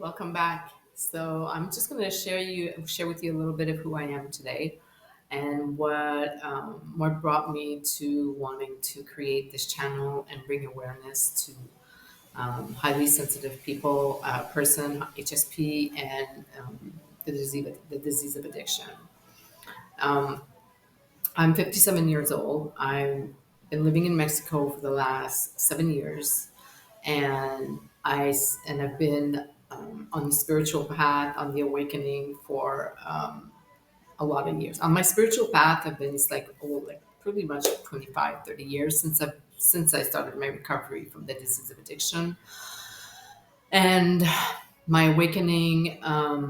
Welcome back. So I'm just going to share with you a little bit of who I am today, and what brought me to wanting to create this channel and bring awareness to highly sensitive people, person, HSP, and the disease of addiction. Um, I'm 57 years old. I've been living in Mexico for the last 7 years, and I've been on the spiritual path, on the awakening for a lot of years. On my spiritual path, I've been like pretty much 25, 30 years since I started my recovery from the disease of addiction. And my awakening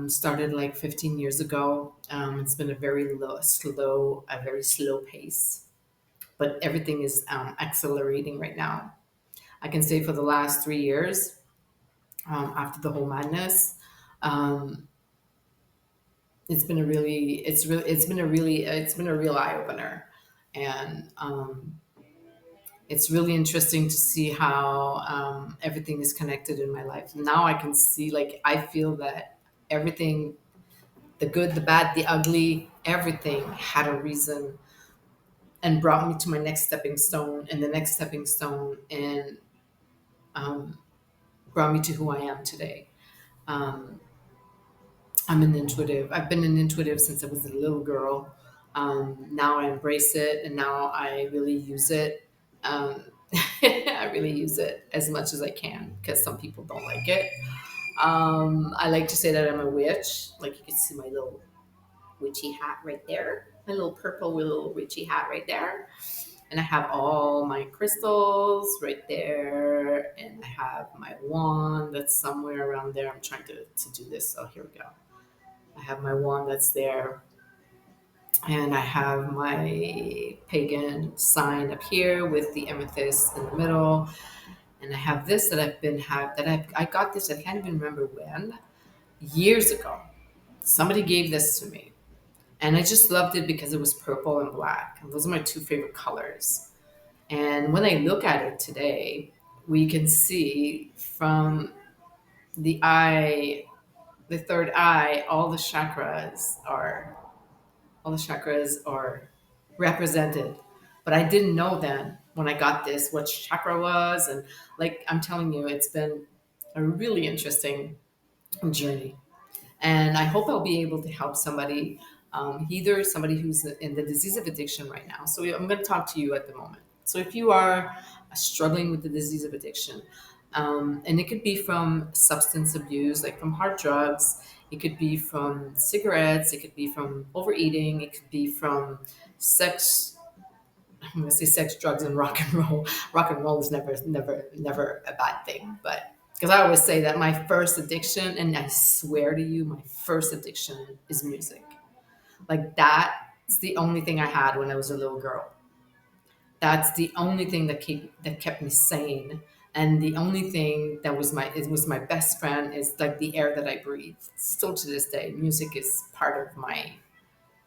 started like 15 years ago. It's been a very slow pace, but everything is accelerating right now. I can say for the last 3 years, after the whole madness, um, it's been a real eye opener, and it's really interesting to see how everything is connected in my life. Now I can see, like, I feel that everything, the good, the bad, the ugly, everything had a reason and brought me to my next stepping stone and the next stepping stone and um, brought me to who I am today. Um, I'm an intuitive. I've been an intuitive since I was a little girl. Now I embrace it, and now I really use it. Um, I really use it as much as I can because some people don't like it. I like to say that I'm a witch. Like, you can see my little witchy hat right there, my little purple little witchy hat right there, and I have all my crystals right there, and I have my wand that's somewhere around there. I'm trying to do this. So here we go. I have my wand that's there, and I have my pagan sign up here with the amethyst in the middle, and I have this that I've been have that I got this. I can't even remember when, years ago. Somebody gave this to me, and I just loved it because it was purple and black, and those are my two favorite colors. And when I look at it today, we can see from the eye, the third eye, all the chakras are represented. But I didn't know then when I got this what chakra was. And, like, I'm telling you, it's been a really interesting journey. And I hope I'll be able to help somebody, either somebody who's in the disease of addiction right now. So I'm going to talk to you at the moment. So if you are struggling with the disease of addiction, and it could be from substance abuse, like from hard drugs, it could be from cigarettes, it could be from overeating, it could be from sex. I'm going to say sex, drugs, and rock and roll. Rock and roll is never a bad thing, but because I always say that my first addiction, and I swear to you, my first addiction is music. Like, that's the only thing I had when I was a little girl. That's the only thing that kept me sane, and the only thing that was my best friend is like the air that I breathe. Still to this day, music is part of my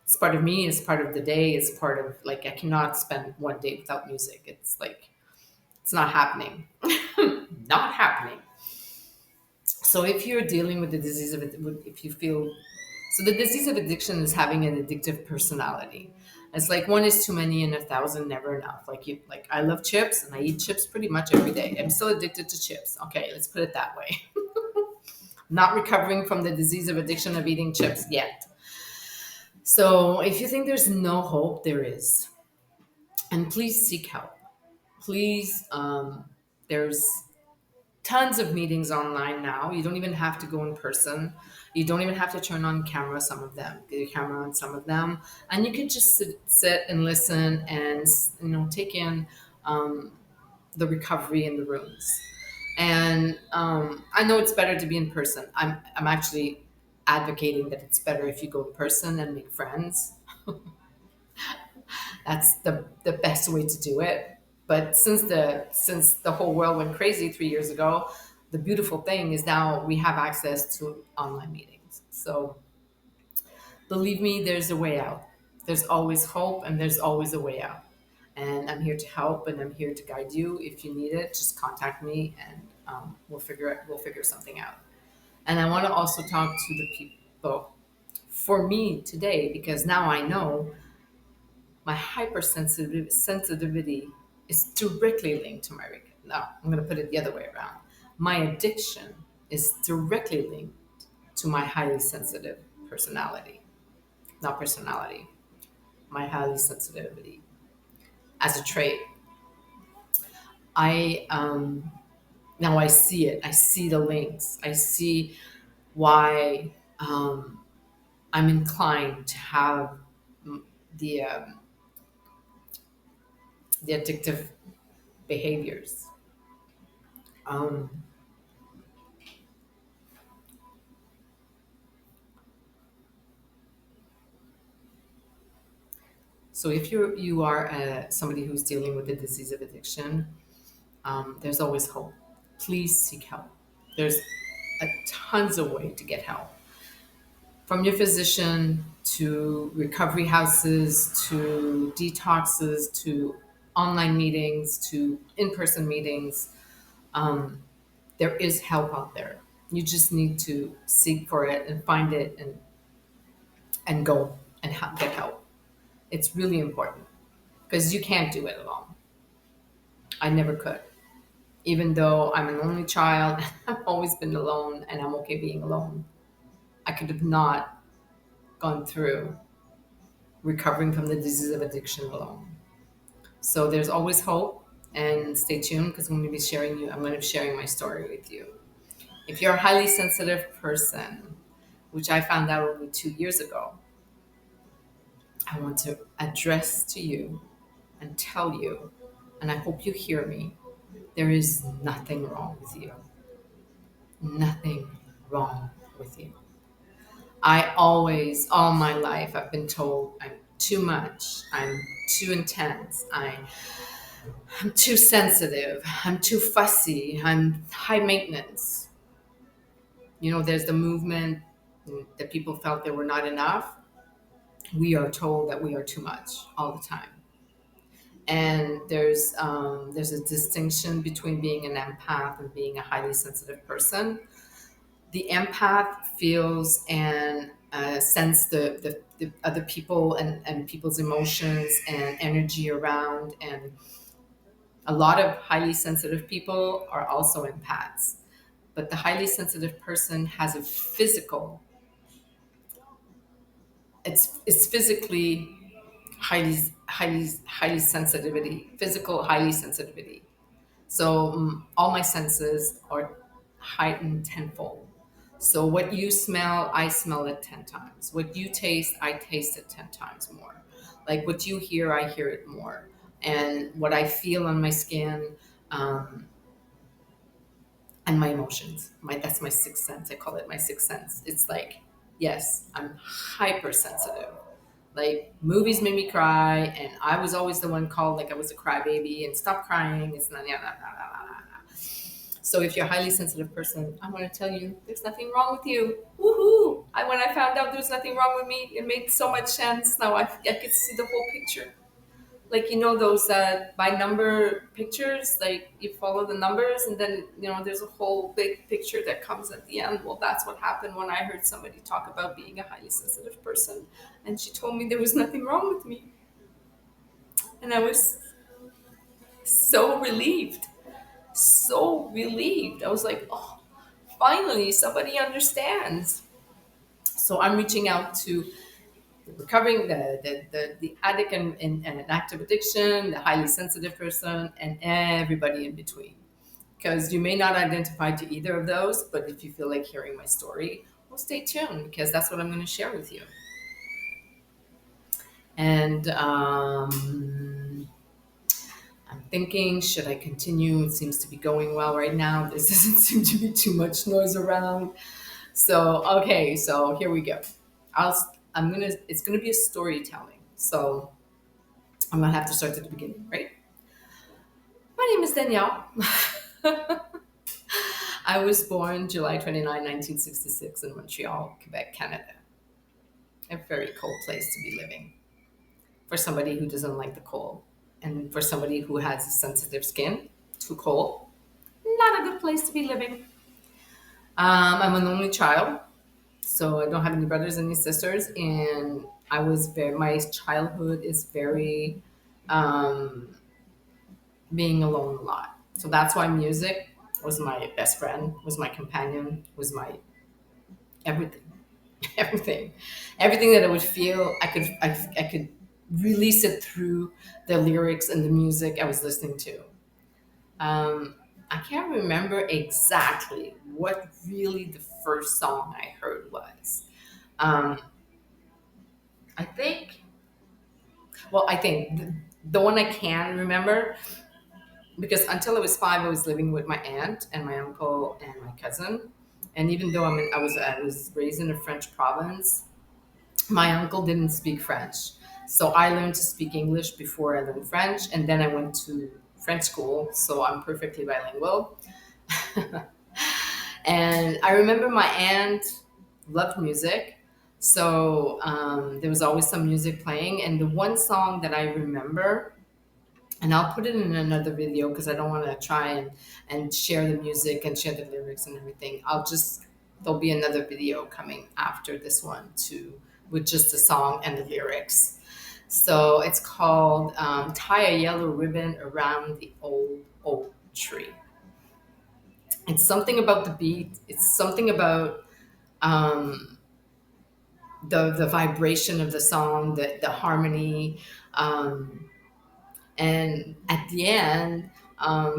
it's part of me, it's part of the day, it's part of, like, I cannot spend one day without music. It's like, it's not happening. Not happening. So if you're dealing with the disease of it, if you feel so, the disease of addiction is having an addictive personality. It's like one is too many and a thousand never enough. Like, I love chips and I eat chips pretty much every day. I'm still addicted to chips. Okay, let's put it that way. Not recovering from the disease of addiction of eating chips yet. So if you think there's no hope, there is. And please seek help. Please, there's tons of meetings online now. You don't even have to go in person. You don't even have to turn on camera. Some of them, get your camera on some of them, and you can just sit and listen and, take in the recovery in the rooms. And I know it's better to be in person. I'm actually advocating that it's better if you go in person and make friends. That's the best way to do it. But since the whole world went crazy 3 years ago, the beautiful thing is now we have access to online meetings. So believe me, there's a way out. There's always hope, and there's always a way out. And I'm here to help, and I'm here to guide you. If you need it, just contact me, and we'll figure something out. And I want to also talk to the people for me today, because now I know my hypersensitivity is directly linked to my no, I'm going to put it the other way around. My addiction is directly linked to my highly sensitive personality, not personality, my highly sensitivity as a trait. I Now I see it. I see the links. I see why I'm inclined to have mm, the um, the addictive behaviors. Um, so if you are somebody who's dealing with the disease of addiction, there's always hope. Please seek help. There's tons of way to get help, from your physician to recovery houses to detoxes to online meetings to in-person meetings. Um, there is help out there. You just need to seek for it and find it, and go and get help. It's really important, because you can't do it alone. I never could. Even though I'm an only child, I've always been alone and I'm okay being alone. I could have not gone through recovering from the disease of addiction alone. So there's always hope, and stay tuned, because I'm going to be sharing my story with you. If you're a highly sensitive person, which I found out only 2 years ago, I want to address to you and tell you, and I hope you hear me, there is nothing wrong with you. Nothing wrong with you. I always, all my life, I've been told I'm too much, I'm too intense, I'm too sensitive, I'm too fussy, I'm high maintenance. There's the movement that people felt they were not enough. We are told that we are too much all the time. And there's a distinction between being an empath and being a highly sensitive person. The empath feels and sense the other people and people's emotions and energy around. And a lot of highly sensitive people are also empaths. But the highly sensitive person has a physical, it's physically highly sensitivity, physical highly sensitivity. So all my senses are heightened tenfold. So what you smell, I smell it 10 times. What you taste, I taste it 10 times more. Like what you hear, I hear it more. And what I feel on my skin, um, and my emotions, that's my sixth sense. I call it my sixth sense. It's like, yes, I'm hypersensitive. Like movies made me cry, and I was always the one called like I was a crybaby, and stop crying. It's not, yeah, nah, nah, nah, nah, nah. So if you're a highly sensitive person, I want to tell you, there's nothing wrong with you. Woohoo! When I found out there's nothing wrong with me, it made so much sense. Now I could see the whole picture. Like those by number pictures, like you follow the numbers, and then there's a whole big picture that comes at the end. Well, that's what happened when I heard somebody talk about being a highly sensitive person, and she told me there was nothing wrong with me, and I was so relieved, so relieved. I was like, oh, finally somebody understands. So I'm reaching out to recovering the addict and active addiction, the highly sensitive person, and everybody in between. Because you may not identify to either of those, but if you feel like hearing my story, well, stay tuned, because that's what I'm going to share with you. And I'm thinking, should I continue? It seems to be going well right now. There doesn't seem to be too much noise around. So, okay, so here we go. It's gonna be a storytelling. So I'm gonna have to start at the beginning, right? My name is Danielle. I was born July 29, 1966 in Montreal, Quebec, Canada. A very cold place to be living for somebody who doesn't like the cold. And for somebody who has a sensitive skin, too cold, not a good place to be living. I'm an only child, so I don't have any brothers, any sisters, and my childhood is very um, being alone a lot. So that's why music was my best friend, was my companion, was my everything, everything, everything that I would feel. I could release it through the lyrics and the music I was listening to. Um, I can't remember exactly what really the first song I heard was. Um, I think, I think the one I can remember, because until I was 5, I was living with my aunt and my uncle and my cousin. And even though I was raised in a French province, my uncle didn't speak French. So I learned to speak English before I learned French. And then I went to French school. So I'm perfectly bilingual. And I remember my aunt loved music. So there was always some music playing. And the one song that I remember, and I'll put it in another video because I don't want to try and share the music and share the lyrics and everything. There'll be another video coming after this one too, with just the song and the lyrics. So it's called Tie a Yellow Ribbon Around the Old Oak Tree. It's something about the beat, it's something about um, the vibration of the song, the harmony. Um, And at the end,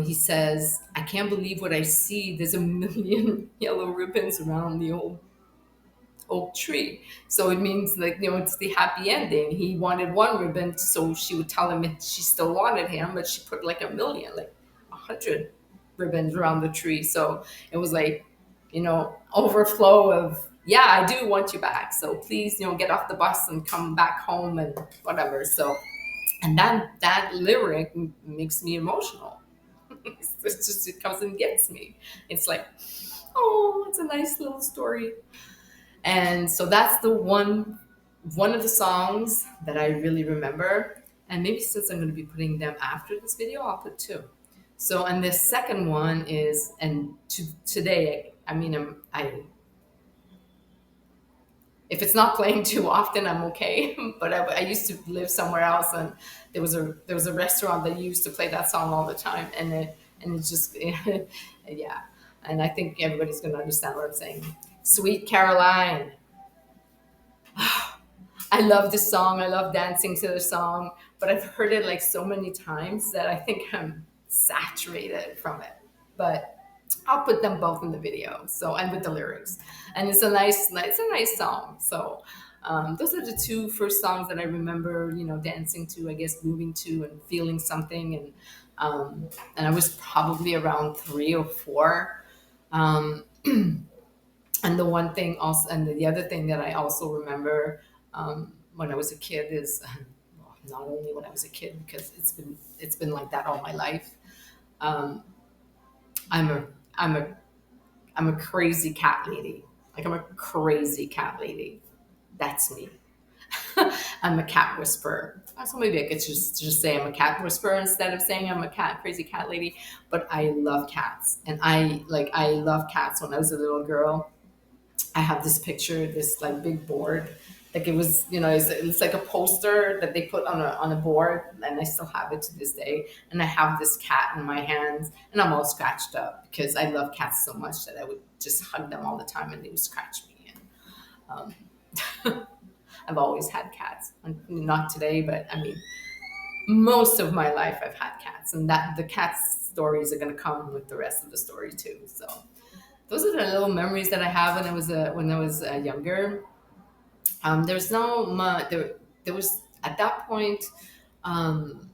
he says, I can't believe what I see. There's a million yellow ribbons around the old oak tree. So it means, like, it's the happy ending. He wanted one ribbon, so she would tell him that she still wanted him, but she put like a million, like 100 ribbons around the tree. So it was like, overflow of, yeah, I do want you back. So please, get off the bus and come back home and whatever. So and that lyric makes me emotional. It's just, it comes and gets me. It's like, oh, it's a nice little story. And so that's the one of the songs that I really remember. And maybe since I'm going to be putting them after this video, I'll put two. So, and the second one is, and today, I mean, I if it's not playing too often, I'm okay. But I used to live somewhere else, and there was a restaurant that used to play that song all the time, and it just yeah. And I think everybody's going to understand what I'm saying. Sweet Caroline, I love this song. I love dancing to the song, but I've heard it like so many times that I think I'm saturated from it. But I'll put them both in the video. So, and with the lyrics, and it's a nice song. So those are the two first songs that I remember, dancing to, I guess, moving to and feeling something. And I was probably around 3 or 4. Um, and the one thing also, and the other thing that I also remember when I was a kid is, well, not only when I was a kid, because it's been like that all my life. Um, I'm a I'm a I'm a crazy cat lady. Like, I'm a crazy cat lady. That's me. I'm a cat whisperer. So maybe I could just say I'm a cat whisperer instead of saying I'm a crazy cat lady. But I love cats, and I love cats. When I was a little girl, I have this picture, this like big board. Like, it was, it's like a poster that they put on a board, and I still have it to this day. And I have this cat in my hands, and I'm all scratched up because I love cats so much that I would just hug them all the time, and they would scratch me. And I've always had cats. Not today, but I mean, most of my life I've had cats, and that the cat stories are going to come with the rest of the story too. So those are the little memories that I have when I was younger. There's no much. There was at that point. Um,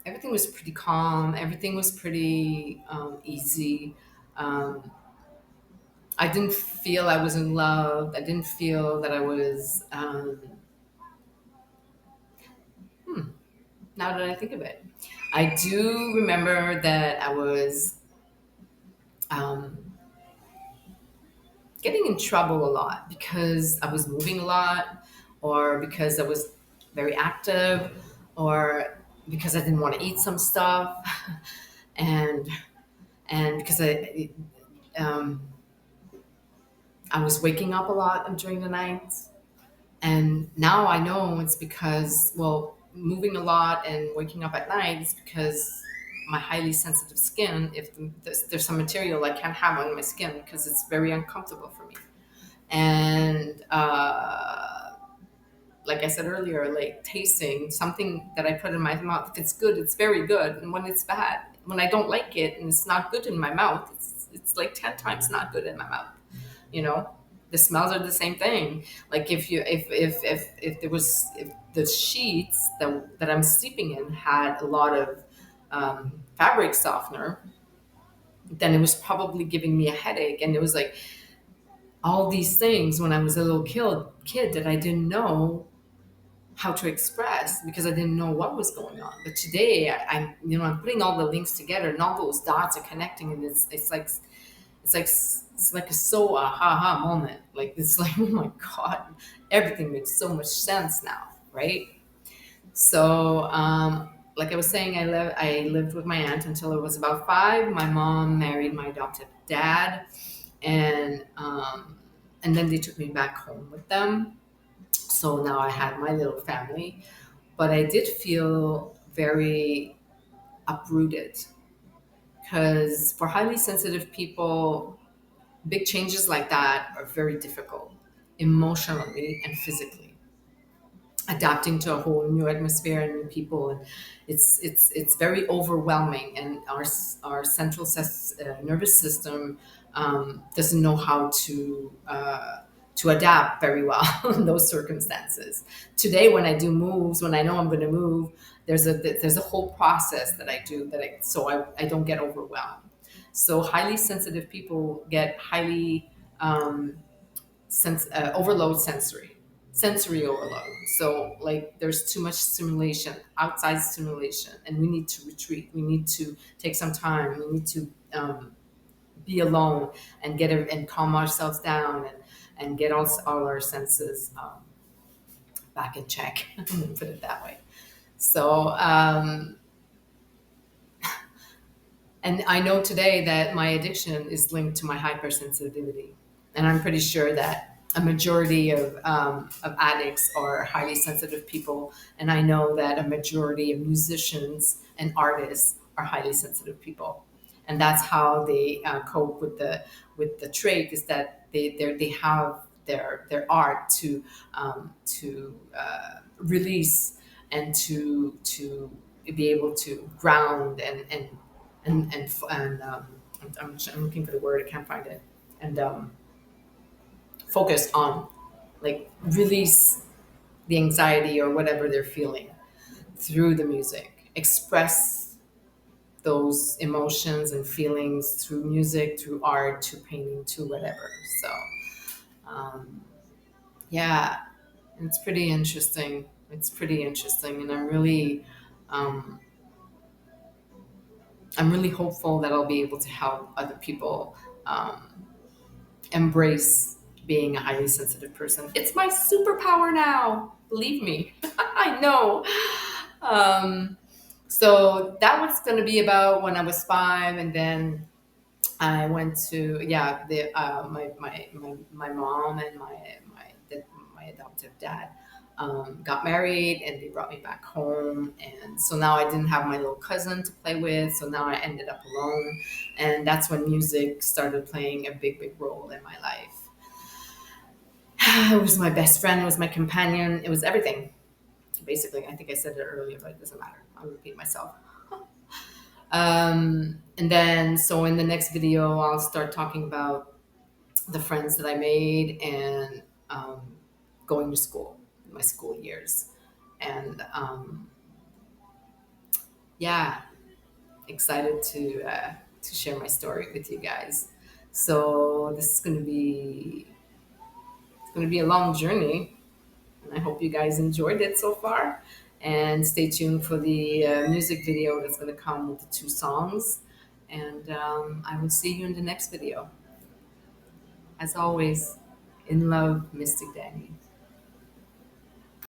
Everything was pretty calm. Everything was pretty easy. Um, I didn't feel I was in love. I didn't feel that I was. Now that I think of it, I do remember that I was um, getting in trouble a lot because I was moving a lot, or because I was very active, or because I didn't want to eat some stuff, and because um, I was waking up a lot during the night. And now I know it's because, well, moving a lot and waking up at night is because my highly sensitive skin, if there's some material I can't have on my skin because it's very uncomfortable for me. And like I said earlier, like tasting something that I put in my mouth, if it's good, it's very good. And when it's bad, when I don't like it and it's not good in my mouth, it's like 10 times not good in my mouth. You know, the smells are the same thing. Like if there was, if the sheets that I'm sleeping in had a lot of fabric softener, then it was probably giving me a headache. And it was like all these things when I was a little kid that I didn't know how to express because I didn't know what was going on. But today I'm putting all the links together and all those dots are connecting, and it's like a so aha moment. Like it's like, oh my God, everything makes so much sense now, right? So like I was saying, I lived with my aunt until I was about 5. My mom married my adopted dad, and then they took me back home with them. So now I had my little family, but I did feel very uprooted because for highly sensitive people, big changes like that are very difficult emotionally and physically. Adapting to a whole new atmosphere and new people, and it's very overwhelming. And our central nervous system doesn't know how to adapt very well in those circumstances. Today, when I do moves, when I know I'm going to move, there's a whole process that I do so I don't get overwhelmed. So highly sensitive people get highly overload sensory overload. So like there's too much stimulation, outside stimulation, and we need to retreat. We need to take some time. We need to be alone and and calm ourselves down and get all our senses back in check. Put it that way. So and I know today that my addiction is linked to my hypersensitivity. And I'm pretty sure that a majority of addicts are highly sensitive people. And I know that a majority of musicians and artists are highly sensitive people. And that's how they cope with the trait, is that they have their art to release and to be able to ground and I'm looking for the word, I can't find it, and focus on, like, release the anxiety or whatever they're feeling through the music, express those emotions and feelings through music, through art, to painting, to whatever. So um, yeah, it's pretty interesting. It's pretty interesting, and um, I'm really hopeful that I'll be able to help other people um, embrace being a highly sensitive person. It's my superpower now. Believe me, I know. Um, so that was going to be about when I was 5, and then I went to, yeah, my mom and my adoptive dad got married, and they brought me back home. And so now I didn't have my little cousin to play with. So now I ended up alone. And that's when music started playing a big, big role in my life. It was my best friend, it was my companion, it was everything. Basically, I think I said it earlier, but it doesn't matter. I'll repeat myself. And then, so in the next video, I'll start talking about the friends that I made and going to school, my school years. And yeah, excited to share my story with you guys. So this is going to be a long journey, and I hope you guys enjoyed it so far. And stay tuned for the music video that's going to come with the 2 songs. And I will see you in the next video. As always, in love, Mystic Danny.